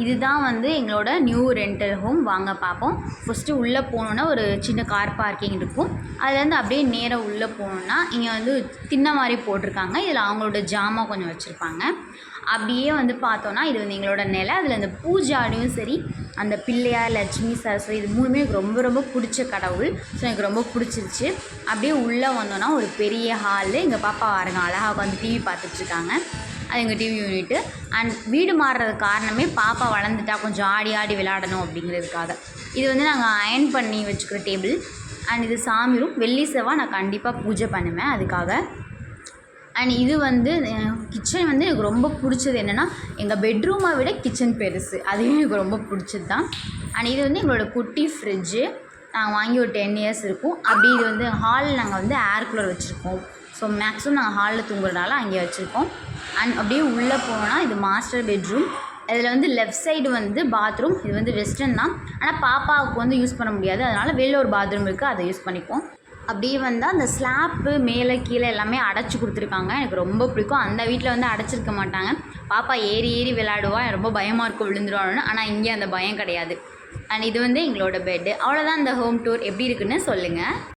இதுதான் வந்து எங்களோட நியூ ரெண்டல் ஹோம். வாங்க பார்ப்போம். ஃபஸ்ட்டு உள்ளே போனோன்னா ஒரு சின்ன கார் பார்க்கிங் இருக்கும். அதுலேருந்து அப்படியே நேராக உள்ளே போனோன்னா இங்கே வந்து திண்ணை மாதிரி போட்டிருக்காங்க. இதில் அவங்களோட ஜாமான் கொஞ்சம் வச்சுருப்பாங்க. அப்படியே வந்து பார்த்தோன்னா இது வந்து எங்களோட நிலை. அதில் அந்த பூஜாடியும் சரி, அந்த பிள்ளையார், லட்சுமி, சரஸ்வதி இது மூணுமே எனக்கு ரொம்ப ரொம்ப பிடிச்ச கடவுள். ஸோ எனக்கு ரொம்ப பிடிச்சிருச்சு. அப்படியே உள்ளே வந்தோன்னா ஒரு பெரிய ஹாலு. எங்கள் பாப்பா பாருங்க அழகாக வந்து டிவி பார்த்துட்ருக்காங்க. அது எங்கள் டிவி யூனிட்டு. அண்ட் வீடு மாறுறது காரணமே பாப்பா வளர்ந்துட்டா கொஞ்சம் ஆடி ஆடி விளையாடணும் அப்படிங்கிறதுக்காக. இது வந்து நாங்கள் அயர்ன் பண்ணி வச்சுக்கிற டேபிள். அண்ட் இது சாமி ரூம். வெள்ளி செவ்வாய் நான் கண்டிப்பாக பூஜை பண்ணுவேன் அதுக்காக. அண்ட் இது வந்து கிச்சன் வந்து எனக்கு ரொம்ப பிடிச்சது என்னென்னா, எங்கள் பெட்ரூமை விட கிச்சன் பெருசு. அதுவே எனக்கு ரொம்ப பிடிச்சது தான். அண்ட் இது வந்து எங்களோட குட்டி ஃப்ரிட்ஜு. நாங்கள் வாங்கி ஒரு 10 இயர்ஸ் இருக்கும். அப்படி இது வந்து ஹாலில் நாங்கள் வந்து ஏர் கூலர் வச்சுருக்கோம். ஸோ மேக்ஸிமம் நாங்கள் ஹாலில் தூங்குறதுனால அங்கே வச்சுருக்கோம். அண்ட் அப்படியே உள்ளே போனால் இது மாஸ்டர் பெட்ரூம். இதில் வந்து லெஃப்ட் சைடு வந்து பாத்ரூம். இது வந்து வெஸ்டர்ன் தான். ஆனால் பாப்பாவுக்கு வந்து யூஸ் பண்ண முடியாது. அதனால் வெளில ஒரு பாத்ரூம் இருக்குது, அதை யூஸ் பண்ணிப்போம். அப்படியே வந்தால் அந்த ஸ்லாப்பு மேலே கீழே எல்லாமே அடைச்சி கொடுத்துருக்காங்க. எனக்கு ரொம்ப பிடிக்கும். அந்த வீட்டில் வந்து அடைச்சிருக்க மாட்டாங்க. பாப்பா ஏறி ஏறி விளையாடுவா. ரொம்ப பயமாக இருக்கும் விழுந்துருவான்னு. ஆனால் இங்கே அந்த பயம் கிடையாது. அண்ட் இது வந்து எங்களோட பெட்டு. அவ்வளோதான் இந்த ஹோம் டூர். எப்படி இருக்குன்னு சொல்லுங்கள்.